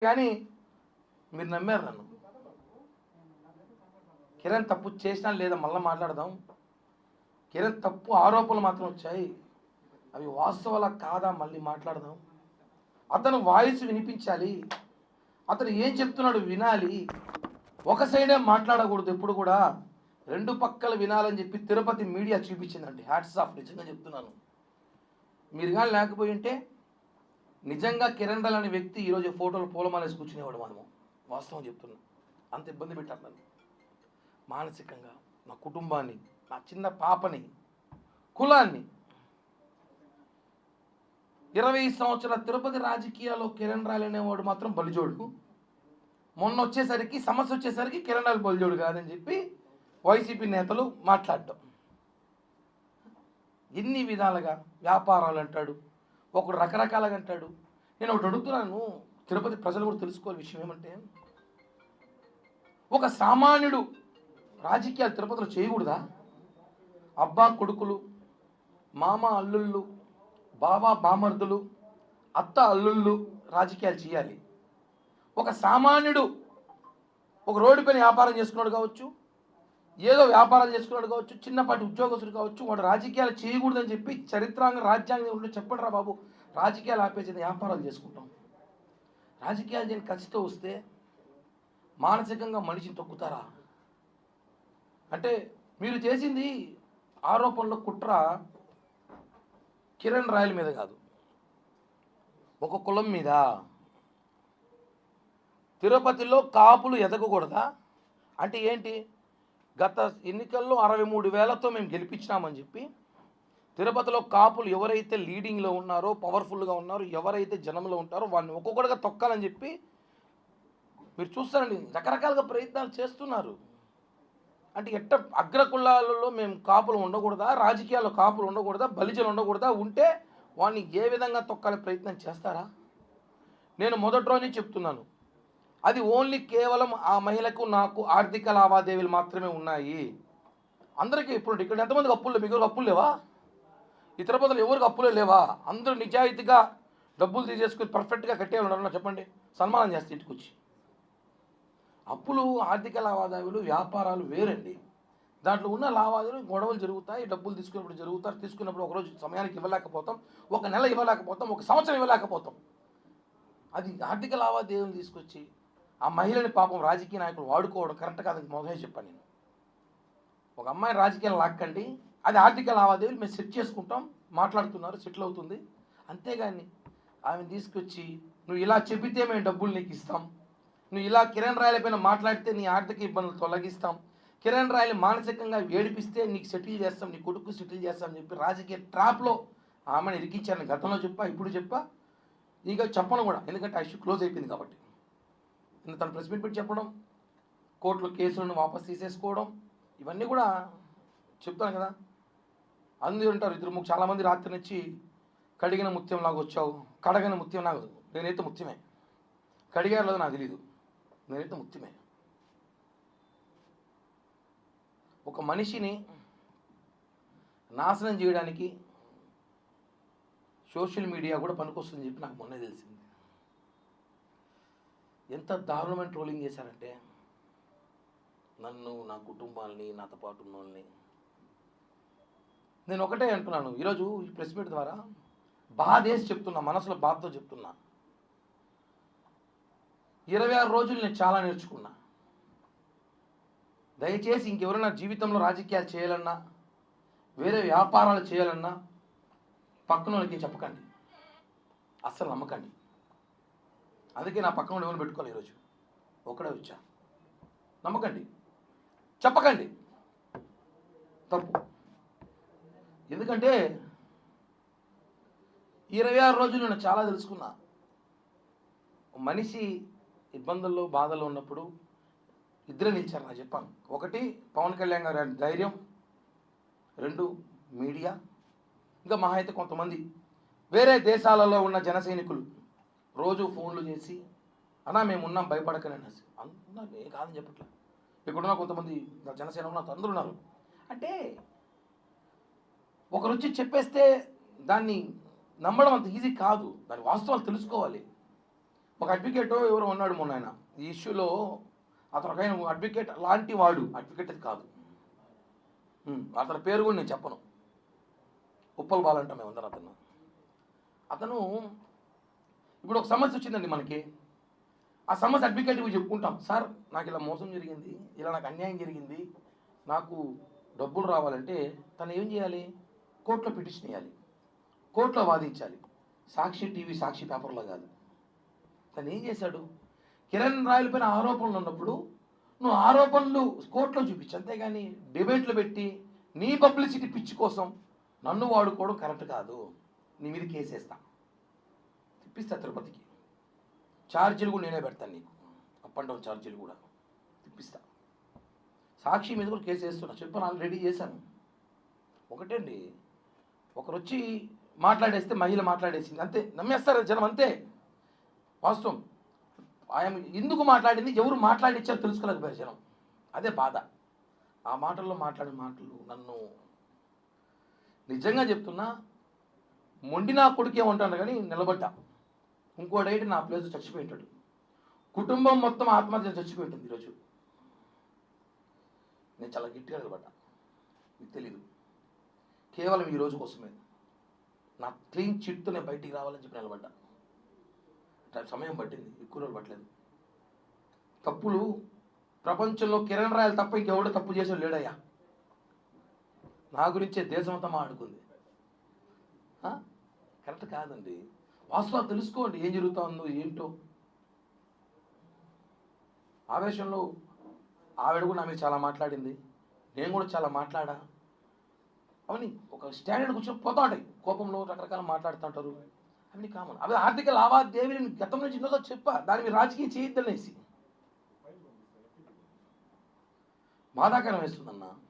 కానీ మీరు నమ్మారు నన్ను. కిరణ్ తప్పు చేసినా లేదా మళ్ళీ మాట్లాడదాం. కిరణ్ తప్పు ఆరోపణలు మాత్రం వచ్చాయి, అవి వాస్తవాల కాదా మళ్ళీ మాట్లాడదాం. అతను వాయిస్ వినిపించాలి, అతను ఏం చెప్తున్నాడు వినాలి. ఒక సైడే మాట్లాడకూడదు ఎప్పుడు కూడా, రెండు పక్కలు వినాలని చెప్పి తిరుపతి మీడియా చూపించిందండి. హ్యాట్స్ ఆఫ్, నిజంగా చెప్తున్నాను. మీరు కానీ లేకపోయి ఉంటే నిజంగా కిరణ్ రాయల్ అనే వ్యక్తి ఈరోజు ఫోటోలు పూలమాలేసి కూర్చునేవాడు. మనము వాస్తవం చెప్తున్నాం. అంత ఇబ్బంది పెట్టారు నన్ను మానసికంగా, నా కుటుంబాన్ని, నా చిన్న పాపని, కులాన్ని. 20 సంవత్సరాల తిరుపతి రాజకీయాల్లో కిరణ్ రాయల్ అనేవాడు మాత్రం బలిజోడు. మొన్న వచ్చేసరికి సమస్య వచ్చేసరికి కిరణ్ రాయల్ బలిజోడు కాదని చెప్పి వైసీపీ నేతలు మాట్లాడటం. ఎన్ని విధాలుగా వ్యాపారాలు అంటాడు, ఒకడు రకరకాలుగా అంటాడు. నేను ఒకటి అడుగుతున్నాను, తిరుపతి ప్రజలు కూడా తెలుసుకోవాలి విషయం ఏమంటే, ఒక సామాన్యుడు రాజకీయాలు తిరుపతిలో చేయకూడదా? అబ్బా కొడుకులు, మామ అల్లుళ్ళు, బావా బామర్దులు, అత్త అల్లుళ్ళు రాజకీయాలు చేయాలి. ఒక సామాన్యుడు ఒక రోడ్డు పైన వ్యాపారం చేసుకున్నాడు కావచ్చు, ఏదో వ్యాపారాలు చేసుకున్నాడు కావచ్చు, చిన్నపాటి ఉద్యోగస్తుడు కావచ్చు, వాడు రాజకీయాలు చేయకూడదని చెప్పి చరిత్రాంగ రాజ్యాంగం ఉంటే చెప్పండి రా బాబు, రాజకీయాలు ఆపేసేది వ్యాపారాలు చేసుకుంటాం. రాజకీయాలు చేయని ఖచ్చితంగా వస్తే మానసికంగా మనిషిని తొక్కుతారా? అంటే మీరు చేసింది ఆరోపణలో కుట్ర కిరణ్ రాయల్ మీద కాదు, ఒక కులం మీద. తిరుపతిలో కాపులు ఎదగకూడదా? అంటే ఏంటి? గత ఎన్నికల్లో 63,000తో మేము గెలిపించినామని చెప్పి తిరుపతిలో కాపులు ఎవరైతే లీడింగ్లో ఉన్నారో, పవర్ఫుల్గా ఉన్నారో, ఎవరైతే జనంలో ఉంటారో వాళ్ళని ఒక్కొక్కటిగా తొక్కాలని చెప్పి మీరు చూస్తారండి, రకరకాలుగా ప్రయత్నాలు చేస్తున్నారు. అంటే ఎట్ట అగ్రకులాలలో మేము కాపులు ఉండకూడదా, రాజకీయాల్లో కాపులు ఉండకూడదా, బలిజలు ఉండకూడదా, ఉంటే వాడిని ఏ విధంగా తొక్కాలే ప్రయత్నం చేస్తారా? నేను మొదటి రోజు చెప్తున్నాను, అది ఓన్లీ కేవలం ఆ మహిళకు నాకు ఆర్థిక లావాదేవీలు మాత్రమే ఉన్నాయి. అందరికీ ఇప్పుడు ఇక్కడ ఎంతమందికి అప్పులు లేవు? మీకు అప్పులు లేవా? ఈ తిరుపతిలో ఎవరికి అప్పులే లేవా? అందరూ నిజాయితీగా డబ్బులు తీసేసుకుని పర్ఫెక్ట్గా కట్టేవాళ్ళు చెప్పండి, సన్మానం చేస్తే ఇంటికి వచ్చి. అప్పులు, ఆర్థిక లావాదేవీలు, వ్యాపారాలు వేరండి. దాంట్లో ఉన్న లావాదేవీలు, గొడవలు జరుగుతాయి, డబ్బులు తీసుకున్నప్పుడు జరుగుతారు. తీసుకున్నప్పుడు ఒకరోజు సమయానికి ఇవ్వలేకపోతాం, ఒక నెల ఇవ్వలేకపోతాం, ఒక సంవత్సరం ఇవ్వలేకపోతాం. అది ఆర్థిక లావాదేవీలు తీసుకొచ్చి ఆ మహిళని పాపం రాజకీయ నాయకులు వాడుకోవడం కరెక్ట్ కాదని మొదలే చెప్పాను నేను. ఒక అమ్మాయి రాజకీయాలు లాక్కండి, అది ఆర్థిక లావాదేవీలు మేము సెట్ చేసుకుంటాం, మాట్లాడుతున్నారు, సెటిల్ అవుతుంది. అంతేగాని ఆమెను తీసుకొచ్చి నువ్వు ఇలా చెబితే మేము డబ్బులు నీకు ఇస్తాం, నువ్వు ఇలా కిరణ్ రాయల్ పైన మాట్లాడితే నీ ఆర్థిక ఇబ్బందులు తొలగిస్తాం, కిరణ్ రాయల్ మానసికంగా ఏడిపిస్తే నీకు సెటిల్ చేస్తాం, నీ కొడుకు సెటిల్ చేస్తాం అని చెప్పి రాజకీయ ట్రాప్లో ఆమెను ఇరికించాను. గతంలో చెప్పా, ఇప్పుడు చెప్పా, ఇక చెప్పను కూడా, ఎందుకంటే ఆ ఇష్యూ క్లోజ్ అయిపోయింది కాబట్టి. తను ప్రెస్ మీట్ పెట్టి చెప్పడం, కోర్టులో కేసులను వాపస్ తీసేసుకోవడం, ఇవన్నీ కూడా చెప్తాను కదా. అందరూ ఉంటారు, ఇద్దరు చాలామంది రాత్రి నుంచి కడిగిన ముత్యం లాగా వచ్చావు, కడగని ముత్యం లాగా. నేనైతే ముత్యమే, కడిగారు లేదో నాకు తెలీదు, నేనైతే ముత్యమే. ఒక మనిషిని నాశనం చేయడానికి సోషల్ మీడియా కూడా పనికొస్తుందని చెప్పి నాకు మొన్నే తెలిసింది. ఎంత దారుణమైన ట్రోలింగ్ చేశారంటే నన్ను, నా కుటుంబాన్ని, నాతో పాటు ఉన్న వాళ్ళని. నేను ఒకటే అంటున్నాను ఈరోజు ఈ ప్రెస్ మీట్ ద్వారా, బాధేసి చెప్తున్నా, మనసులో బాధతో చెప్తున్నా. 26 రోజులు నేను చాలా నేర్చుకున్నా. దయచేసి ఇంకెవరైనా జీవితంలో రాజకీయాలు చేయాలన్నా, వేరే వ్యాపారాలు చేయాలన్నా పక్కన వాళ్ళకి చెప్పకండి, అస్సలు నమ్మకండి. అందుకే నా పక్కన ఎవరు పెట్టుకోవాలి, ఈరోజు ఒక్కడే వచ్చా. నమ్మకండి, చెప్పకండి, తప్పు. ఎందుకంటే 26 రోజులు నేను చాలా తెలుసుకున్నా. మనిషి ఇబ్బందుల్లో, బాధల్లో ఉన్నప్పుడు ఇద్దరే నిలిచారు నాకు చెప్పాను. ఒకటి పవన్ కళ్యాణ్ గారి ధైర్యం, 2 మీడియా, ఇంకా మహా అయితే కొంతమంది వేరే దేశాలలో ఉన్న జన సైనికులు రోజు ఫోన్లు చేసి అన్నా మేము ఉన్నాం భయపడకనే అనేసి. అంటున్నా ఏ కాదని చెప్పట్లే, ఇక్కడున్న కొంతమంది జనసేన నాకు అందరూ ఉన్నారు. అంటే ఒకరు వచ్చి చెప్పేస్తే దాన్ని నమ్మడం అంత ఈజీ కాదు, దాని వాస్తవాలు తెలుసుకోవాలి. ఒక అడ్వకేట్ ఎవరో ఉన్నాడు మొన్న ఆయన ఈ ఇష్యూలో, అతను ఒక ఆయన అడ్వకేట్ లాంటి వాడు, అడ్వకేట్ అది కాదు, అతని పేరు కూడా నేను చెప్పను, ఉప్పల్ బాలంటాం మేమందరం. అతను ఇప్పుడు ఒక సమస్య వచ్చిందండి మనకి, ఆ సమస్య అడ్వకేట్కి చెప్పుకుంటాం, సార్ నాకు ఇలా మోసం జరిగింది, ఇలా నాకు అన్యాయం జరిగింది, నాకు డబ్బులు రావాలంటే తను ఏం చేయాలి, కోర్టులో పిటిషన్ వేయాలి, కోర్టులో వాదించాలి, సాక్షి టీవీ సాక్షి పేపర్లో కాదు. తను ఏం చేశాడు, కిరణ్ రాయల పైన ఆరోపణలు ఉన్నప్పుడు నువ్వు ఆరోపణలు కోర్టులో చూపించు, అంతేగాని డిబేట్లు పెట్టి నీ పబ్లిసిటీ పిచ్చి కోసం నన్ను వాడుకోవడం కరెక్ట్ కాదు, నీ మీద కేసేస్తా, తిప్పిస్తా తిరుపతికి, ఛార్జీలు కూడా నేనే పెడతాను నీకు, అప్ అండ్ డౌన్ ఛార్జీలు కూడా తిప్పిస్తా, సాక్షి మీద కూడా కేసు వేస్తున్నా, చెప్పాను, ఆల్రెడీ చేశాను. ఒకటండి, ఒకరు వచ్చి మాట్లాడేస్తే మహిళ మాట్లాడేసింది అంతే, నమ్మేస్తారు జనం అంతే. వాస్తవం, ఆయన ఎందుకు మాట్లాడింది, ఎవరు మాట్లాడిచ్చారో తెలుసుకోలేకపోయారు జనం, అదే బాధ. ఆ మాటల్లో మాట్లాడే మాటలు నన్ను నిజంగా చెప్తున్నా, మొండి నా కొడుకే ఉంటాను కానీ నిలబడ్డా, ఇంకోడైతే నా ప్లేస్ చచ్చిపోయింటాడు, కుటుంబం మొత్తం ఆత్మహత్య చచ్చిపోయి ఉంటుంది ఈరోజు. నేను చాలా గట్టిగా నిలబడ్డా, మీకు తెలీదు, కేవలం ఈ రోజు కోసమే, నా క్లీన్ చిట్తో నేను బయటికి రావాలని చెప్పి నిలబడ్డా. సమయం పట్టింది, ఎక్కువ రోజులు పట్టలేదు. తప్పులు ప్రపంచంలో కిరణ్ రాయలు తప్ప ఇంకెవడో తప్పు చేసాడు లేడయ్యా, నా గురించే దేశం అంతా మాట్లాడుకుంది. కరెక్ట్ కాదండి, వాస్తవాలు తెలుసుకోండి, ఏం జరుగుతుందో ఏంటో. ఆవేశంలో ఆవిడ కూడా నా మీద చాలా మాట్లాడింది, నేను కూడా చాలా మాట్లాడా, అవన్నీ ఒక స్టాండర్డ్ కూర్చొని పోతా ఉంటాయి, కోపంలో రకరకాల మాట్లాడుతుంటారు, అవన్నీ కామన్. అవి ఆర్థిక లావాదేవీలు గతం నుంచి ఎన్నోదో చెప్పా, దాని మీద రాజకీయం చేయొద్దనేసి బాధాకరం వేస్తుందన్న.